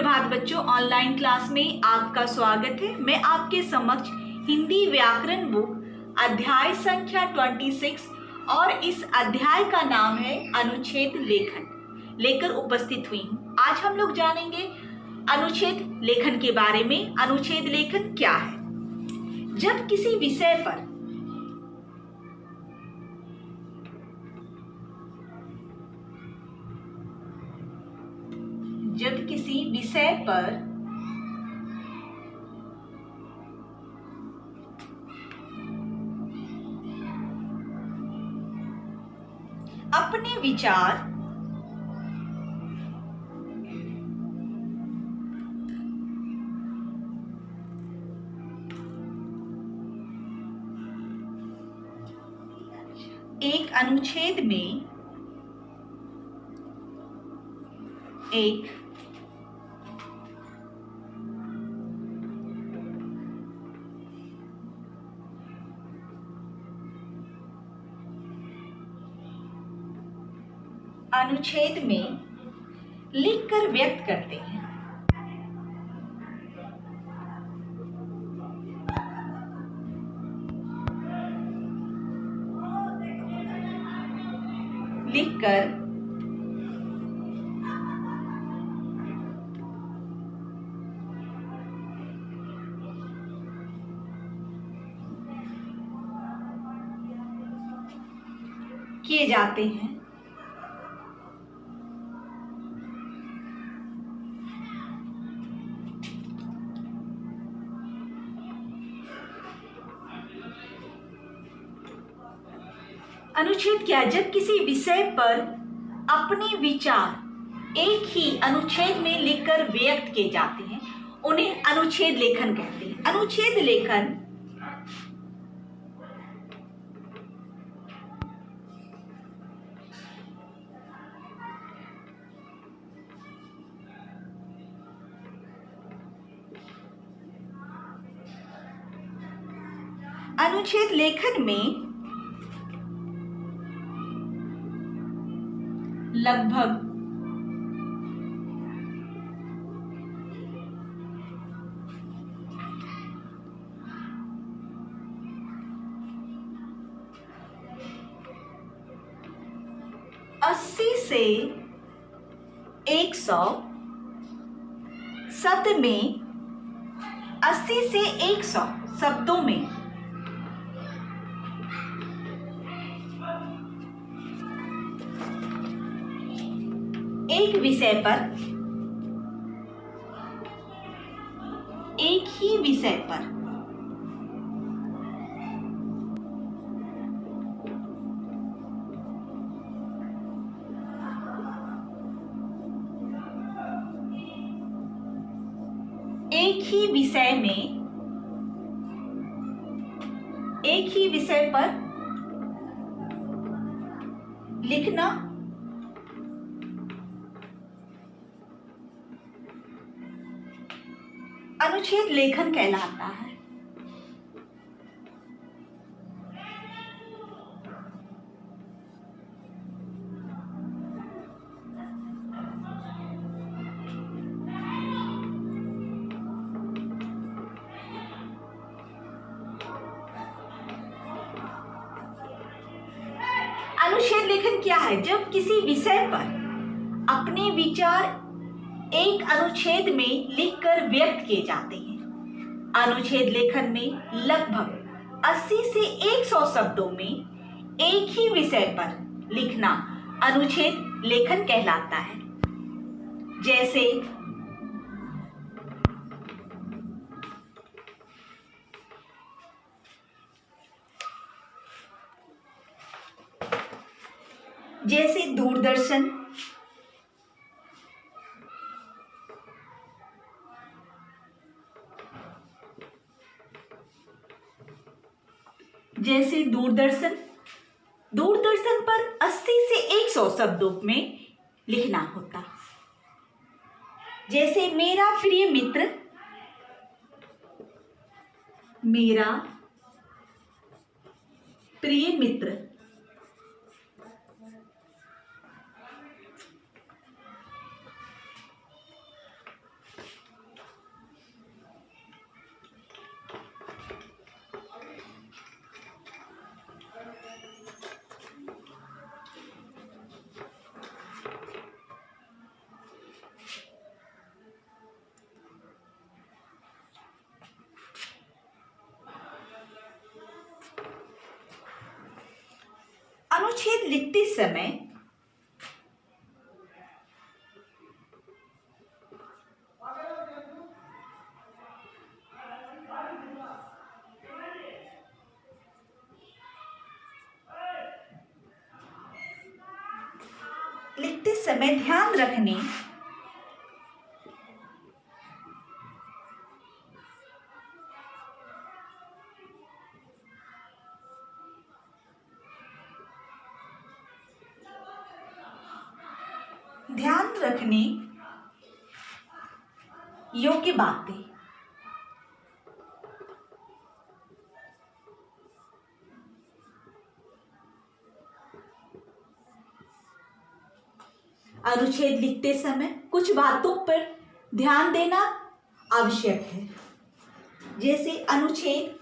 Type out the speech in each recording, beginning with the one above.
सुप्रभात बच्चों, online class में आपका स्वागत है। मैं आपके समक्ष हिंदी व्याकरण बुक अध्याय संख्या 26 और इस अध्याय का नाम है अनुच्छेद लेखन लेकर उपस्थित हुई हूँ। आज हम लोग जानेंगे अनुच्छेद लेखन के बारे में। अनुच्छेद लेखन क्या है? जब किसी विषय पर अपने विचार एक अनुच्छेद में एक अनुच्छेद में लिखकर व्यक्त करते हैं। लिखकर किए जाते हैं। अनुच्छेद क्या? जब किसी विषय पर अपने विचार एक ही अनुच्छेद में लिखकर व्यक्त किए जाते हैं, उन्हें अनुच्छेद लेखन कहते हैं। अनुच्छेद लेखन अनुच्छेद लेखन में लगभग 80 से 100 शब्द में 80 से 100 शब्दों में एक विषय पर एक ही विषय पर एक ही विषय में एक ही विषय पर लिखना अनुच्छेद लेखन कहलाता है। अनुच्छेद लेखन क्या है? जब किसी विषय पर अपने विचार एक अनुच्छेद में लिखकर व्यक्त किए जाते हैं। अनुच्छेद लेखन में लगभग 80 से 100 शब्दों में एक ही विषय पर लिखना अनुच्छेद लेखन कहलाता है। जैसे दूरदर्शन, दूरदर्शन पर 80 से 100 शब्दों में लिखना होता। जैसे मेरा प्रिय मित्र, मेरा प्रिय मित्र। अनुच्छेद लिखते समय ध्यान रखने योग्य बातें। अनुच्छेद लिखते समय कुछ बातों पर ध्यान देना आवश्यक है, जैसे अनुच्छेद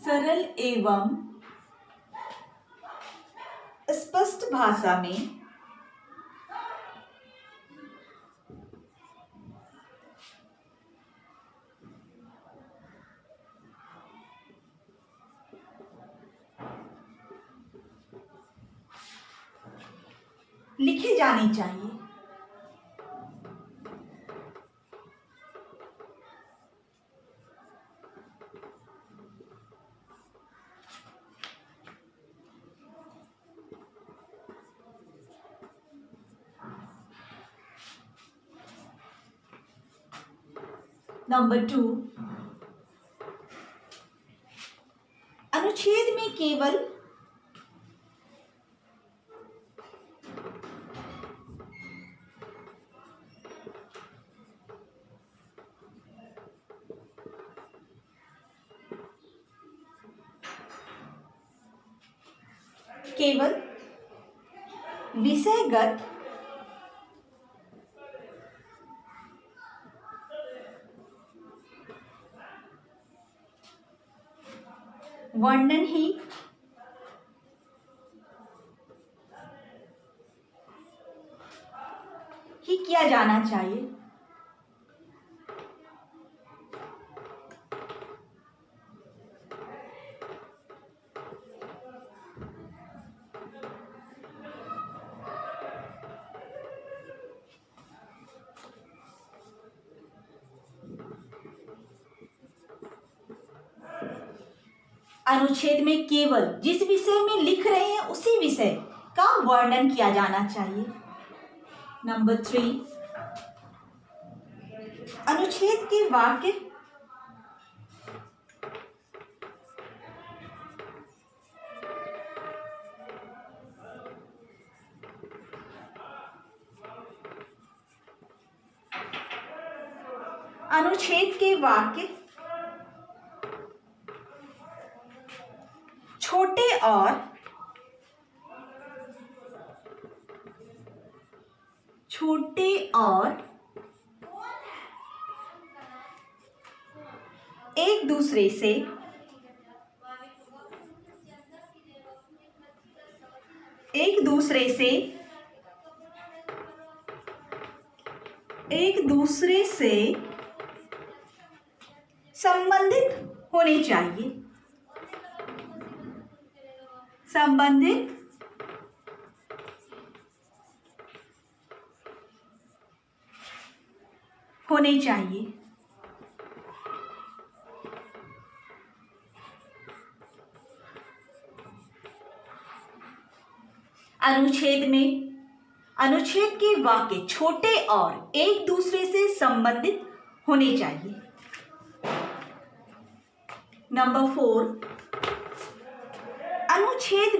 सरल एवं स्पष्ट भाषा में लिखे जाने चाहिए। नंबर 2, अनुच्छेद में केवल विषयगत वर्णन ही किया जाना चाहिए। अनुच्छेद में केवल जिस विषय में लिख रहे हैं उसी विषय का वर्णन किया जाना चाहिए। नंबर 3, अनुच्छेद के वाक्य छोटे और एक दूसरे से संबंधित होने चाहिए। अनुच्छेद के वाक्य छोटे और एक दूसरे से संबंधित होने चाहिए। नंबर 4, अनुच्छेद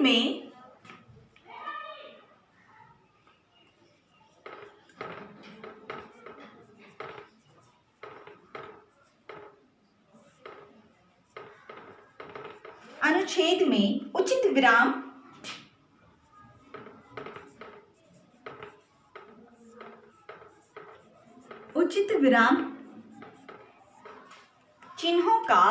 में उचित विराम चिन्हों का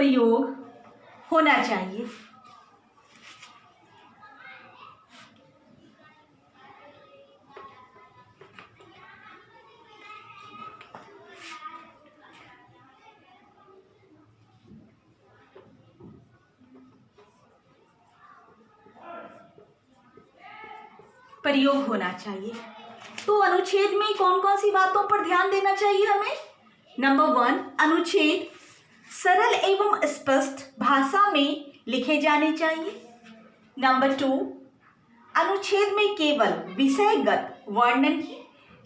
प्रयोग होना चाहिए। प्रयोग होना चाहिए। तो अनुच्छेद में कौन कौन सी बातों पर ध्यान देना चाहिए हमें? नंबर 1, अनुच्छेद सरल एवं स्पष्ट भाषा में लिखे जाने चाहिए। नंबर 2, अनुच्छेद में केवल विषयगत वर्णन ही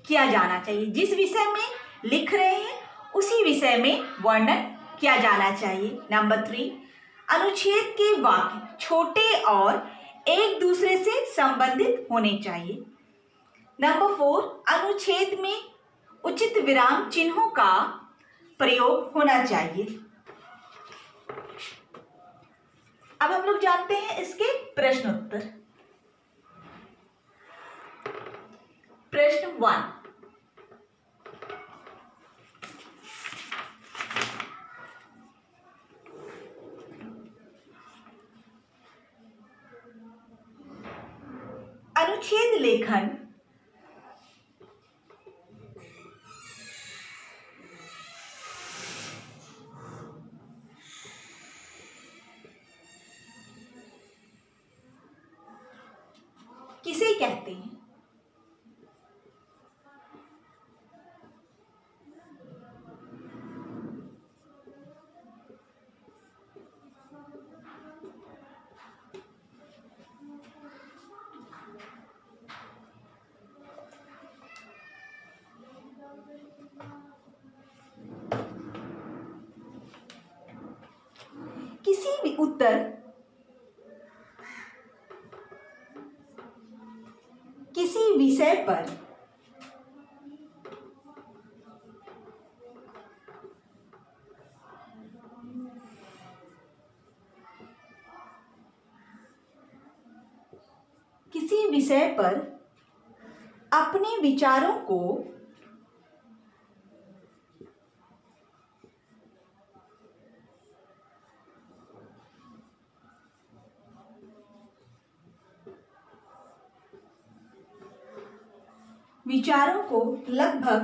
किया जाना चाहिए। जिस विषय में लिख रहे हैं उसी विषय में वर्णन किया जाना चाहिए। नंबर 3, अनुच्छेद के वाक्य छोटे और एक दूसरे से संबंधित होने चाहिए। नंबर 4, अनुच्छेद में उचित विराम चिन्हों का प्रयोग होना चाहिए। अब हम लोग जानते हैं इसके प्रश्न उत्तर। प्रश्न 1, अनुच्छेद लेखन किसे कहते हैं? किसी भी उत्तर किसी विषय पर अपने विचारों को लगभग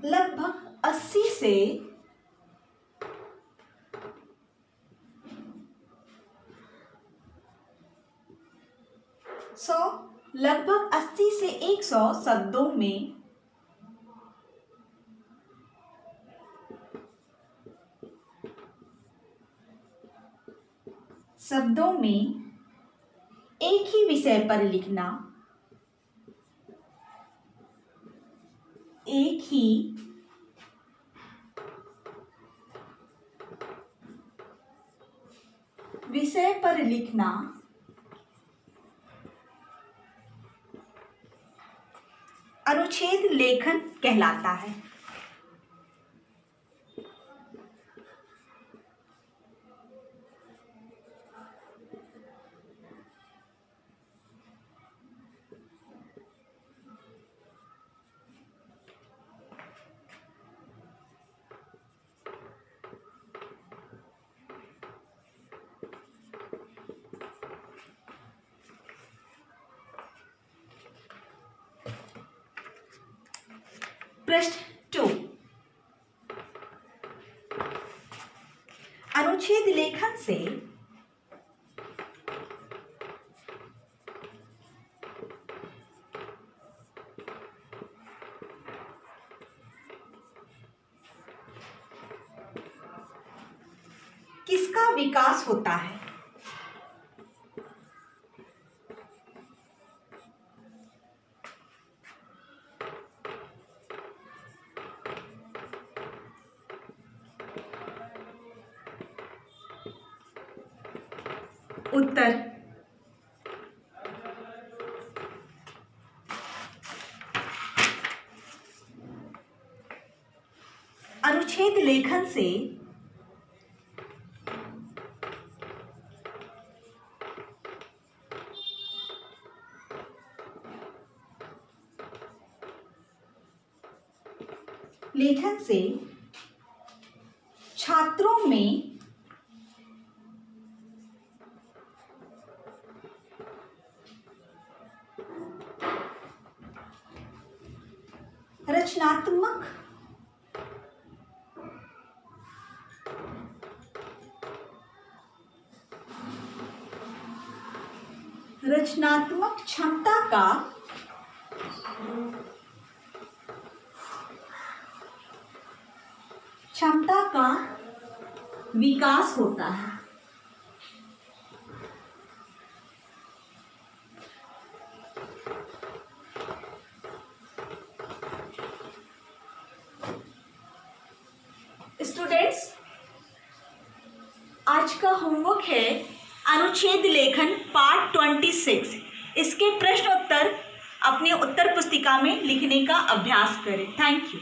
लगभग 80 से 100 शब्दों में एक ही विषय पर लिखना, एक ही विषय पर लिखना अनुच्छेद लेखन कहलाता है। प्रश्न 2, अनुच्छेद लेखन से किसका विकास होता है? उत्तर अनुच्छेद लेखन से लेखन से छात्रों में रचनात्मक क्षमता का विकास होता है। स्टूडेंट्स, आज का होमवर्क है अनुच्छेद लेखन पार्ट 26। इसके प्रश्न उत्तर अपने उत्तर पुस्तिका में लिखने का अभ्यास करें। Thank you.